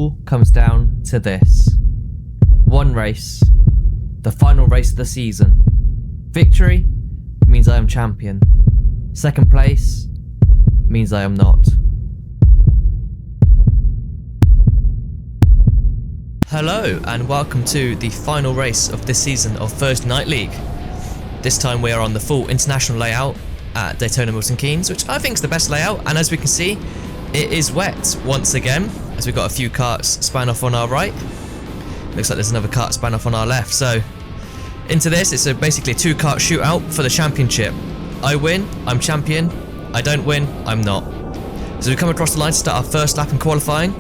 all comes down to this. One race, the final race of the season. Victory means I am champion. Second place means I am not. Hello and welcome to the final race of this season of Thursday Night League. This time we are on the full international layout at Daytona Milton Keynes, which I think is the best layout, and as we can see, it is wet once again, as we've got a few karts span off on our right. Looks like there's another kart span off on our left. So into this, it's basically a 2-kart shootout for the championship. I win, I'm champion. I don't win, I'm not. So we come across the line to start our first lap in qualifying.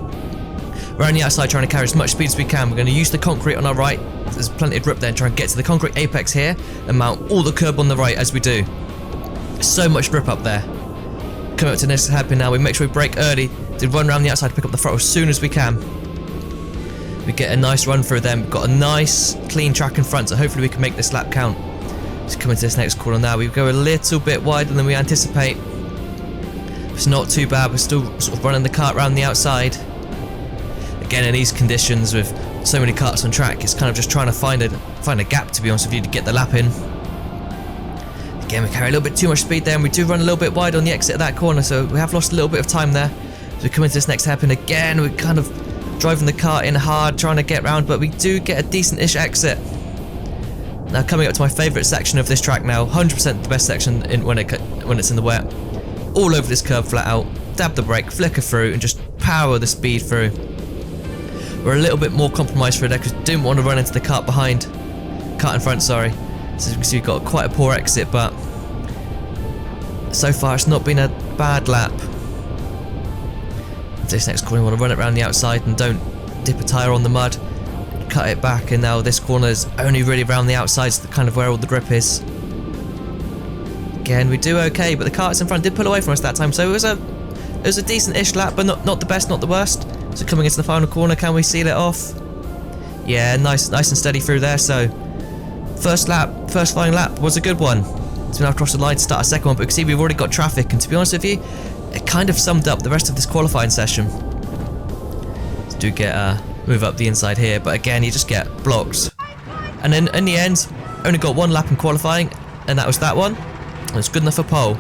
We're on the outside trying to carry as much speed as we can. We're going to use the concrete on our right. There's plenty of grip there and try and get to the concrete apex here and mount all the curb on the right as we do. So much grip up there. Coming up to the next hairpin now, we make sure we brake early to run around the outside to pick up the throttle as soon as we can. We get a nice run through them. We've got a nice clean track in front, so hopefully we can make this lap count. Just coming to this next corner now, we go a little bit wider than we anticipate. It's not too bad, we're still sort of running the kart around the outside. Again, in these conditions with so many karts on track, it's kind of just trying to find a gap, to be honest with you, to get the lap in. Again, we carry a little bit too much speed there, and we do run a little bit wide on the exit of that corner, so we have lost a little bit of time there. As we come into this next hairpin again, we're kind of driving the kart in hard, trying to get round, but we do get a decent-ish exit. Now coming up to my favourite section of this track now, 100% the best section when it's in the wet. All over this curb flat out, dab the brake, flicker through, and just power the speed through. We're a little bit more compromised through there because we didn't want to run into the kart in front, sorry. So you can see we've got quite a poor exit, but so far it's not been a bad lap. This next corner, we want to run it around the outside and don't dip a tyre on the mud. Cut it back, and now this corner is only really around the outside, so kind of where all the grip is. Again, we do okay, but the karts in front did pull away from us that time, so it was a decent-ish lap, but not the best, not the worst. So coming into the final corner, can we seal it off? Yeah, nice and steady through there. So first flying lap was a good one. So now across the line to start our second one, but you can see we've already got traffic, and to be honest with you, it kind of summed up the rest of this qualifying session. So do get move up the inside here, but again you just get blocked. And then in the end, only got one lap in qualifying, and that was that one. And it's good enough for pole.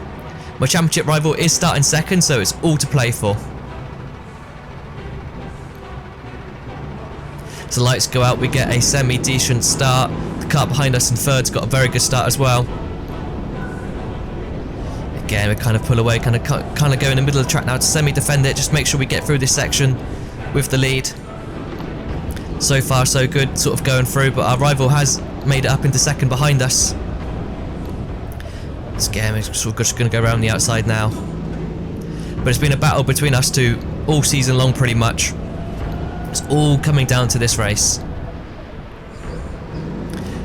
My championship rival is starting second, so it's all to play for. So lights go out, we get a semi-decent start. The car behind us in third's got a very good start as well. Again, we kind of pull away, kind of go in the middle of the track now to semi-defend it, just make sure we get through this section with the lead. So far so good, sort of going through, but our rival has made it up into second behind us. So again, we're sort of just going to go around the outside now. But it's been a battle between us two all season long pretty much. It's all coming down to this race.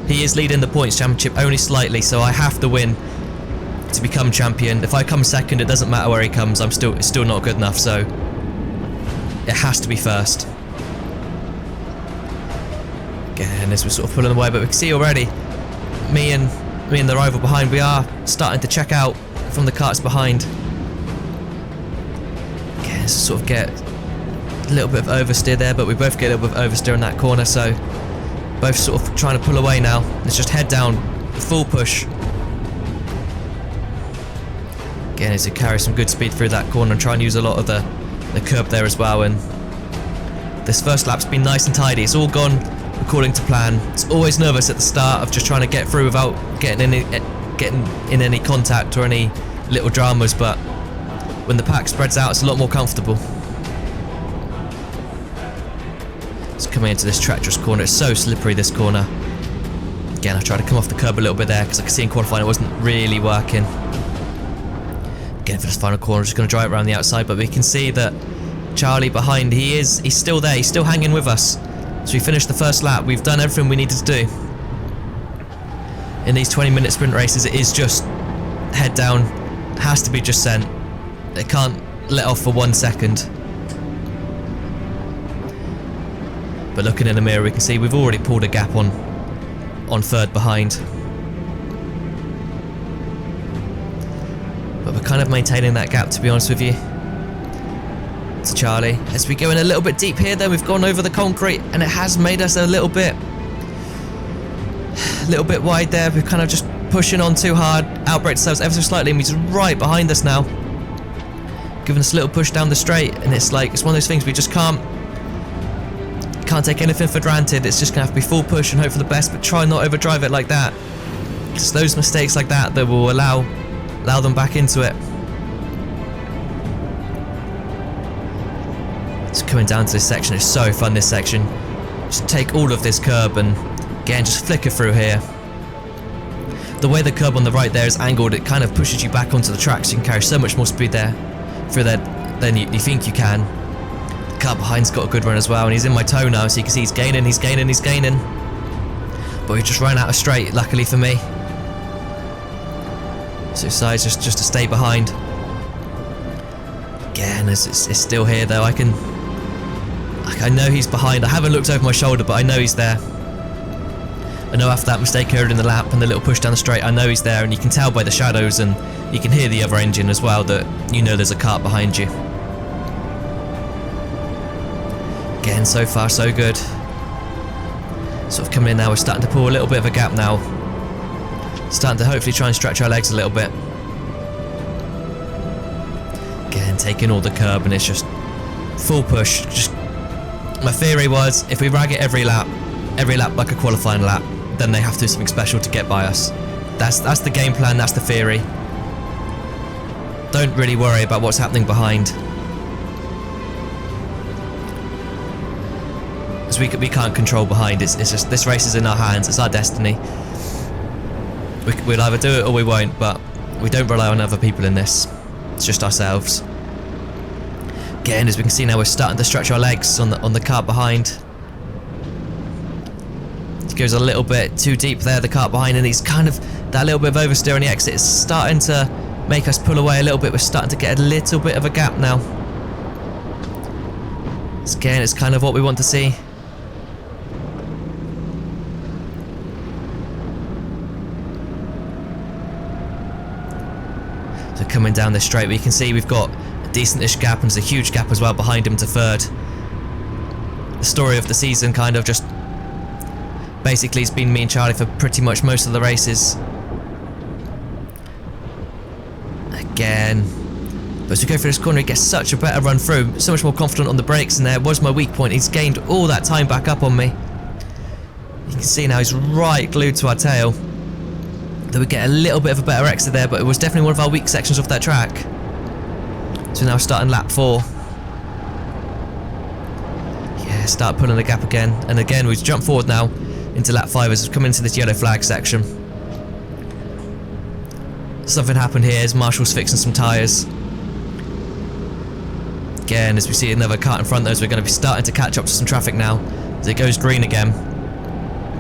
He is leading the points championship only slightly, so I have to win to become champion. If I come second, it doesn't matter where he comes. It's still not good enough, so it has to be first. Again, as we're sort of pulling away, but we can see already, me and the rival behind, we are starting to check out from the karts behind. Again, sort of get a little bit of oversteer there, but we both get a little bit of oversteer in that corner, so both sort of trying to pull away now. Let's just head down, full push. Again, as you carry some good speed through that corner and try and use a lot of the curb there as well. And this first lap's been nice and tidy. It's all gone according to plan. It's always nervous at the start of just trying to get through without getting in any contact or any little dramas, but when the pack spreads out, it's a lot more comfortable. It's coming into this treacherous corner. It's so slippery, this corner. Again, I tried to come off the curb a little bit there because I could see in qualifying it wasn't really working. Again, for this final corner, I'm just going to drive around the outside, but we can see that Charlie behind, he's still there, he's still hanging with us. So we finished the first lap, we've done everything we needed to do. In these 20-minute sprint races, it is just head down, has to be just sent. It can't let off for 1 second. But looking in the mirror, we can see we've already pulled a gap on third behind. But we're kind of maintaining that gap, to be honest with you. to Charlie. As we go in a little bit deep here, then we've gone over the concrete, and it has made us a little bit wide there. We're kind of just pushing on too hard, outbraked ourselves ever so slightly, and he's right behind us now, giving us a little push down the straight. And it's like, it's one of those things we just can't take anything for granted. It's just gonna have to be full push and hope for the best, but try not overdrive it like that. It's those mistakes like that that will allow them back into it. It's coming down to this section. It's so fun, this section. Just take all of this curb and again just flicker through here. The way the curb on the right there is angled, it kind of pushes you back onto the track, so you can carry so much more speed there through there than you think you can. The car behind's got a good run as well, and he's in my toe now, so you can see he's gaining. But we just ran out of straight, luckily for me. So decides just to stay behind. Again, it's still here though. I know he's behind. I haven't looked over my shoulder, but I know he's there. I know after that mistake earlier in the lap and the little push down the straight, I know he's there, and you can tell by the shadows, and you can hear the other engine as well that you know there's a kart behind you. Again, so far so good. Sort of coming in now, we're starting to pull a little bit of a gap now. Starting to hopefully try and stretch our legs a little bit. Again, taking all the curb, and it's just full push. Just my theory was, if we rag it every lap like a qualifying lap, then they have to do something special to get by us. That's the game plan, that's the theory. Don't really worry about what's happening behind. Because we can't control behind. It's just, this race is in our hands, it's our destiny. We'll either do it or we won't, but we don't rely on other people in this. It's just ourselves. Again, as we can see now, we're starting to stretch our legs on the car behind. It goes a little bit too deep there, the car behind, and he's kind of, that little bit of oversteer on the exit is starting to make us pull away a little bit. We're starting to get a little bit of a gap now. Again, it's kind of what we want to see. So coming down this straight, we can see we've got a decent-ish gap, and there's a huge gap as well behind him to third. The story of the season kind of just basically it's been me and Charlie for pretty much most of the races. Again. But as we go through this corner, he gets such a better run through, so much more confident on the brakes, and there was my weak point. He's gained all that time back up on me. You can see now he's right glued to our tail. That we get a little bit of a better exit there, but it was definitely one of our weak sections of that track. So now starting lap 4. Yeah, start pulling the gap again. And again, we've jumped forward now into lap 5 as we've come into this yellow flag section. Something happened here as Marshall's fixing some tyres. Again, as we see another kart in front of us, we're going to be starting to catch up to some traffic now. As it goes green again.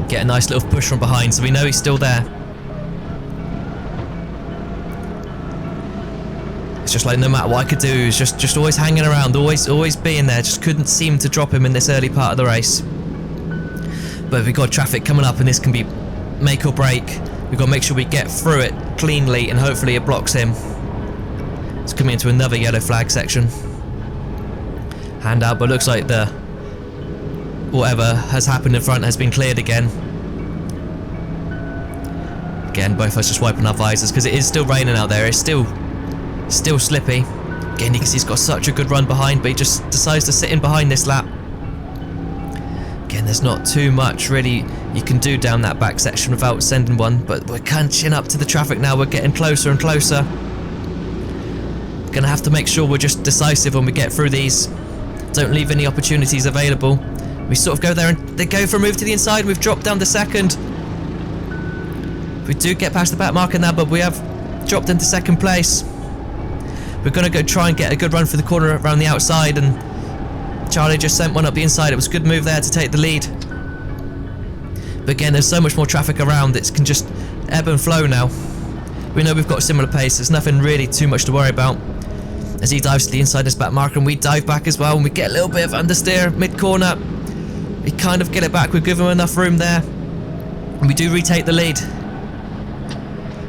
Get a nice little push from behind, so we know he's still there. It's just like no matter what I could do, it's just always hanging around, always being there. Just couldn't seem to drop him in this early part of the race. But we've got traffic coming up, and this can be make or break. We've got to make sure we get through it cleanly, and hopefully it blocks him. It's coming into another yellow flag section. Hand out, but looks like the whatever has happened in front has been cleared again. Again, both of us just wiping our visors because it is still raining out there. It's still slippy. Again, you can see he's got such a good run behind, but he just decides to sit in behind this lap. Again, there's not too much really you can do down that back section without sending one, but we're catching up to the traffic now. We're getting closer and closer. Gonna have to make sure we're just decisive when we get through these. Don't leave any opportunities available. We sort of go there and they go for a move to the inside. We've dropped down to second. We do get past the back marker now, but we have dropped into second place. We're gonna go try and get a good run for the corner around the outside, and Charlie just sent one up the inside. It was a good move there to take the lead. But again, there's so much more traffic around, it can just ebb and flow now. We know we've got a similar pace, there's nothing really too much to worry about. As he dives to the inside of this back marker, and we dive back as well, and we get a little bit of understeer mid-corner. We kind of get it back, we give him enough room there. And we do retake the lead.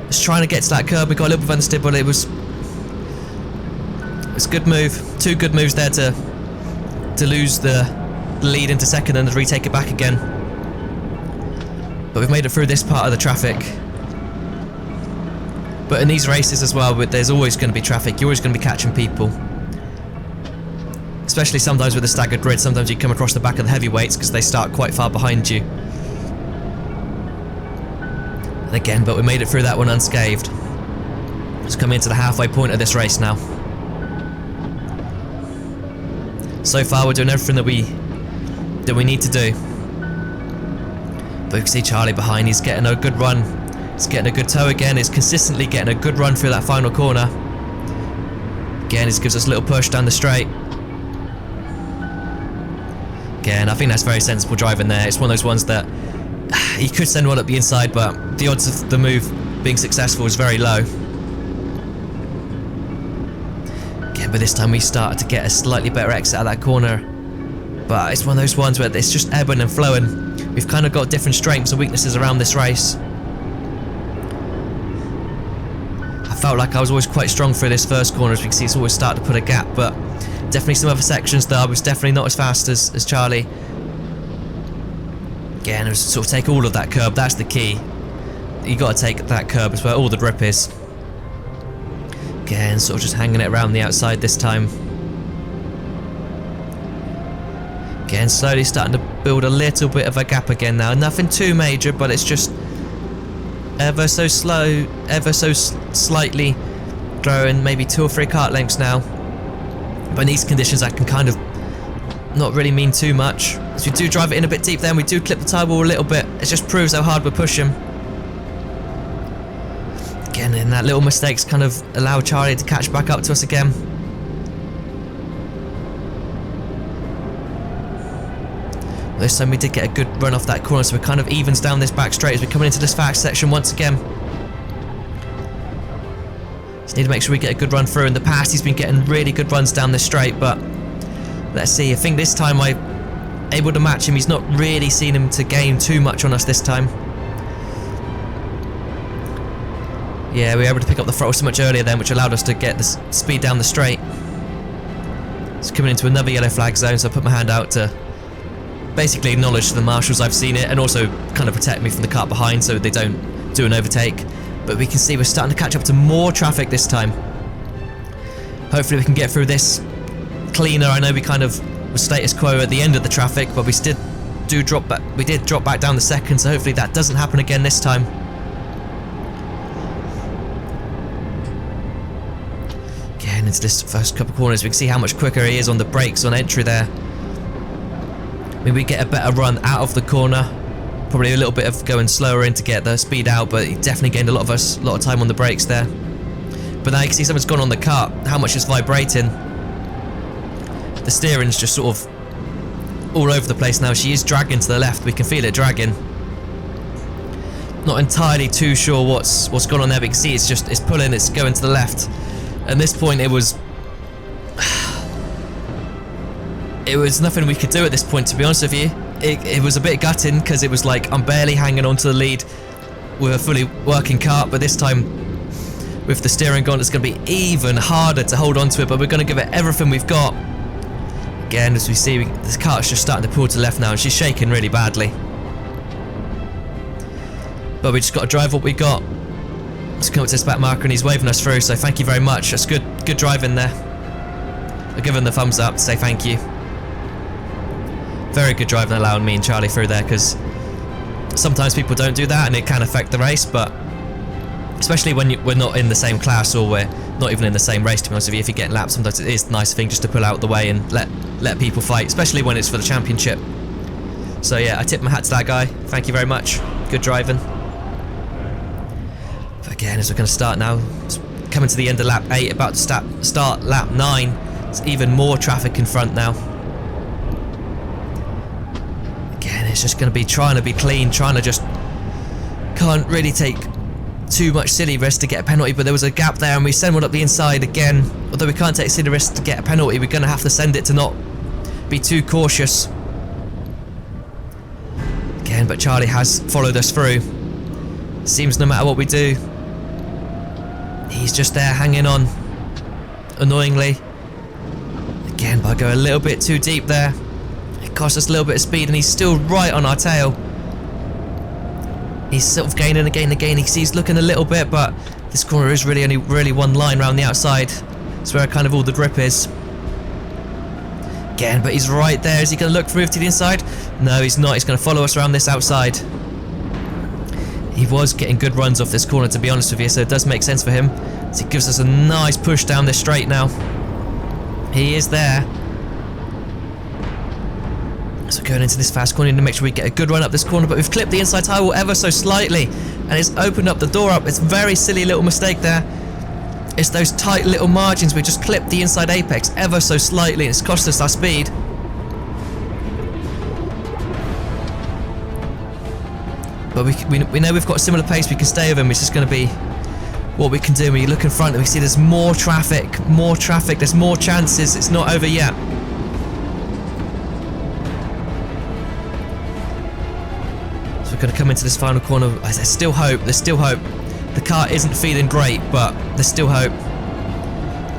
Just trying to get to that curb, we got a little bit of understeer, but it was a good move. 2 good moves there to to lose the lead into second and retake it back again. But we've made it through this part of the traffic. But in these races as well, there's always going to be traffic. You're always going to be catching people. Especially sometimes with a staggered grid. Sometimes you come across the back of the heavyweights because they start quite far behind you. And again, but we made it through that one unscathed. Just coming into the halfway point of this race now. So far we're doing everything that we need to do. But you can see Charlie behind, he's getting a good run. He's getting a good toe again, he's consistently getting a good run through that final corner. Again, this gives us a little push down the straight. Again, I think that's very sensible driving there. It's one of those ones that he could send one up the inside, but the odds of the move being successful is very low. Again, but this time we started to get a slightly better exit out of that corner. But it's one of those ones where it's just ebbing and flowing. We've kind of got different strengths and weaknesses around this race. I felt like I was always quite strong through this first corner. As we can see, it's always started to put a gap, but definitely some other sections that I was definitely not as fast as Charlie. Again, it was sort of take all of that curb, that's the key. You got to take that curb, is where all the grip is. Again, sort of just hanging it around the outside this time. Again, slowly starting to build a little bit of a gap again now. Nothing too major, but it's just ever so slow, ever so slightly growing, maybe 2 or 3 kart lengths now. But in these conditions that can kind of not really mean too much. As we do drive it in a bit deep then, we do clip the tyre wall a little bit. It just proves how hard we're pushing. Again, and that little mistakes kind of allow Charlie to catch back up to us again. This time we did get a good run off that corner, so it kind of evens down this back straight as we're coming into this fast section once again. Just need to make sure we get a good run through. In the past he's been getting really good runs down this straight, but let's see. I think this time I'm able to match him. He's not really seen him to gain too much on us this time. Yeah, we were able to pick up the throttle so much earlier then, which allowed us to get the speed down the straight. It's coming into another yellow flag zone, so I put my hand out to basically acknowledge to the marshals I've seen it, and also kind of protect me from the car behind so they don't do an overtake. But we can see we're starting to catch up to more traffic this time. Hopefully we can get through this cleaner. I know we kind of were status quo at the end of the traffic, but we did drop back down the second, so hopefully that doesn't happen again this time. Getting into this first couple of corners, we can see how much quicker he is on the brakes on entry there. Maybe we get a better run out of the corner. Probably a little bit of going slower in to get the speed out, but he definitely gained a lot of time on the brakes there. But now you can see something's gone on the kart, how much it's vibrating. The steering's just sort of all over the place now. She is dragging to the left, we can feel it dragging. Not entirely too sure what's gone on there, but you can see it's pulling, it's going to the left. At this point it was nothing we could do at this point, to be honest with you. It was a bit gutting because it was like I'm barely hanging on to the lead with a fully working kart, but this time with the steering gone it's going to be even harder to hold on to it, but we're going to give it everything we've got. Again, as we see, this kart's just starting to pull to the left now and she's shaking really badly. But we just got to drive what we got. Let's come up to this back marker and he's waving us through, so thank you very much. That's good driving there. I'll give him the thumbs up to say thank you. Very good driving, allowing me and Charlie through there, because sometimes people don't do that and it can affect the race, but especially when we're not in the same class or we're not even in the same race, to be honest with you. If you're getting lapped, sometimes it is a nice thing just to pull out the way and let people fight, especially when it's for the championship. So yeah, I tip my hat to that guy. Thank you very much. Good driving. But again, as we're going to start now, coming to the end of lap 8, about to start lap 9. There's even more traffic in front now. Again, it's just going to be trying to be clean, trying to just can't really take too much silly risk to get a penalty, but there was a gap there and we send one up the inside again. Although we can't take silly risk to get a penalty, we're going to have to send it to not be too cautious. Again, but Charlie has followed us through. Seems no matter what we do, he's just there hanging on, annoyingly. Again, but I go a little bit too deep there. It cost us a little bit of speed, and he's still right on our tail. He's sort of gaining again. He's looking a little bit, but this corner is really only one line around the outside. It's where kind of all the grip is. Again, but he's right there. Is he going to look through to the inside? No, he's not. He's going to follow us around this outside. He was getting good runs off this corner, to be honest with you, so it does make sense for him. So he gives us a nice push down this straight now. He is there. So going into this fast corner, we need to make sure we get a good run up this corner, but we've clipped the inside tyre wall ever so slightly, and it's opened up the door up. It's a very silly little mistake there. It's those tight little margins. We just clipped the inside apex ever so slightly, and it's cost us our speed. But we know we've got a similar pace. We can stay with him. It's just going to be what we can do. When you look in front and we see there's more traffic, there's more chances. It's not over yet. So we're going to come into this final corner. There's still hope. The car isn't feeling great, but there's still hope.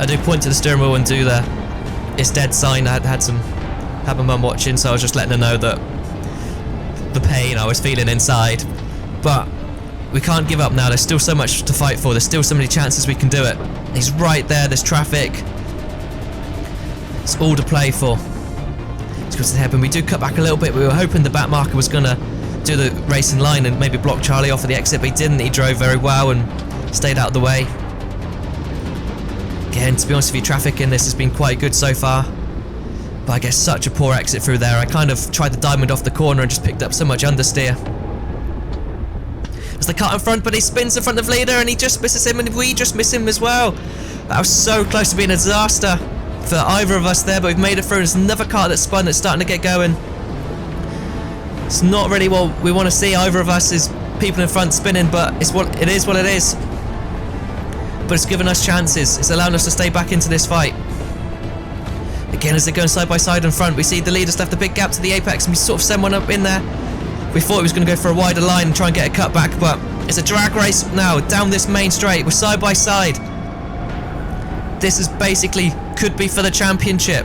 I do point to the steering wheel and do the "it's dead" sign. I had my mum watching, so I was just letting her know that the pain I was feeling inside. But we can't give up now. There's still so much to fight for. There's still so many chances we can do it. He's right there. There's traffic. It's all to play for. Let's go to the head, and we do cut back a little bit. We were hoping the back marker was going to do the racing line and maybe block Charlie off at the exit, but he didn't. He drove very well and stayed out of the way. Again, to be honest with you, traffic in this has been quite good so far, but I guess such a poor exit through there. I kind of tried the diamond off the corner and just picked up so much understeer. There's the car in front, but he spins in front of the leader and he just misses him, and we just miss him as well. That was so close to being a disaster for either of us there, but we've made it through. There's another car that's spun that's starting to get going. It's not really what we want to see. Either of us is people in front spinning, but it is what it is. But it's given us chances. It's allowing us to stay back into this fight. Again, as they're going side by side in front, we see the leaders left a big gap to the apex, and we sort of send one up in there. We thought he was going to go for a wider line and try and get a cut back, but it's a drag race now down this main straight. We're side by side. This is basically could be for the championship.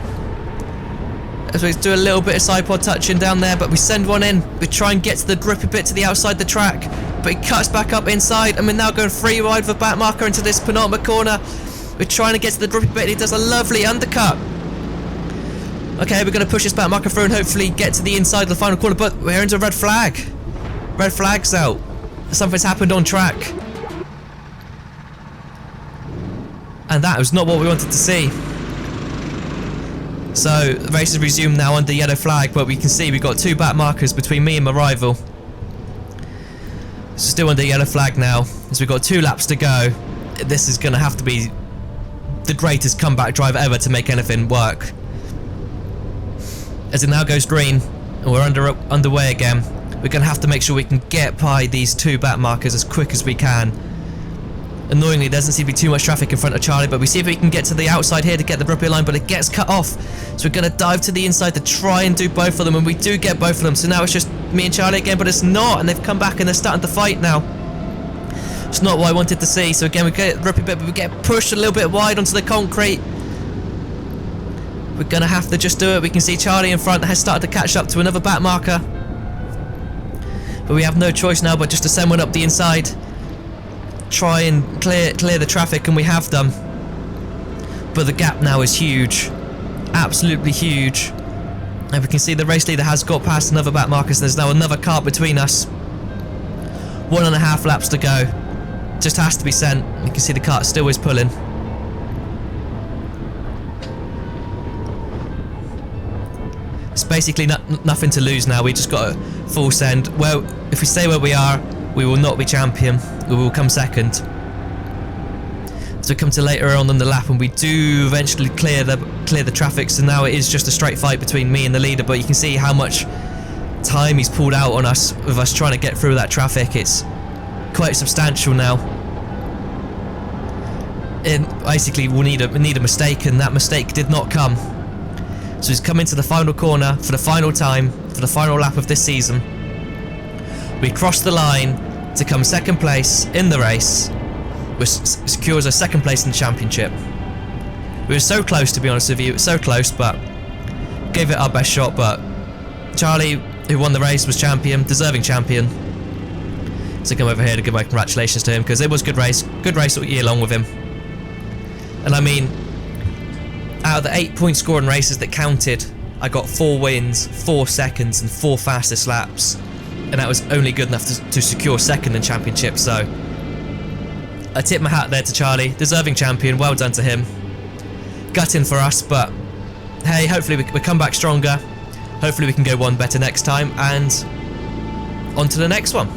As we do a little bit of side pod touching down there, but we send one in. We try and get to the grippy bit to the outside the track, but he cuts back up inside, and we're now going free wide with a back marker into this penultimate corner. We're trying to get to the grippy bit, and he does a lovely undercut. Okay, we're going to push this back marker through and hopefully get to the inside of the final corner, but we're into a red flag. Red flag's out. Something's happened on track. And that was not what we wanted to see. So, the race is resumed now under yellow flag, but we can see we've got two back markers between me and my rival. So still under yellow flag now, as we've got 2 laps to go. This is going to have to be the greatest comeback drive ever to make anything work. As it now goes green, and we're underway again, we're going to have to make sure we can get by these 2 back markers as quick as we can. Annoyingly, there doesn't seem to be too much traffic in front of Charlie, but we see if we can get to the outside here to get the Brooklyn line, but it gets cut off. So we're going to dive to the inside to try and do both of them, and we do get both of them. So now it's just me and Charlie again, but it's not, and they've come back and they're starting to fight now. It's not what I wanted to see. So again, we get the Brooklyn bit, but we get pushed a little bit wide onto the concrete. We're going to have to just do it. We can see Charlie in front has started to catch up to another back marker. But we have no choice now but just to send one up the inside. Try and clear the traffic, and we have done. But the gap now is huge. Absolutely huge. And we can see the race leader has got past another back marker, so there's now another car between us. 1.5 laps to go. Just has to be sent. You can see the car still is pulling. It's basically nothing to lose now. We just got a full send. Well, if we stay where we are, we will not be champion. We will come second. So we come to later on in the lap, and we do eventually clear the traffic. So now it is just a straight fight between me and the leader. But you can see how much time he's pulled out on us with us trying to get through that traffic. It's quite substantial now. And basically, we need a mistake, and that mistake did not come. So he's come into the final corner for the final time, for the final lap of this season. We cross the line to come second place in the race, which secures a second place in the championship. We were so close, to be honest with you, so close, but gave it our best shot. But Charlie, who won the race, was champion, deserving champion. So come over here to give my congratulations to him, because it was a good race all year long with him. And I mean, out of the 8-point scoring races that counted, I got 4 wins, 4 seconds, and 4 fastest laps, and that was only good enough to secure second in championship. So I tip my hat there to Charlie, deserving champion, well done to him. Gutting for us, but hey, hopefully we come back stronger. Hopefully we can go one better next time, and on to the next one.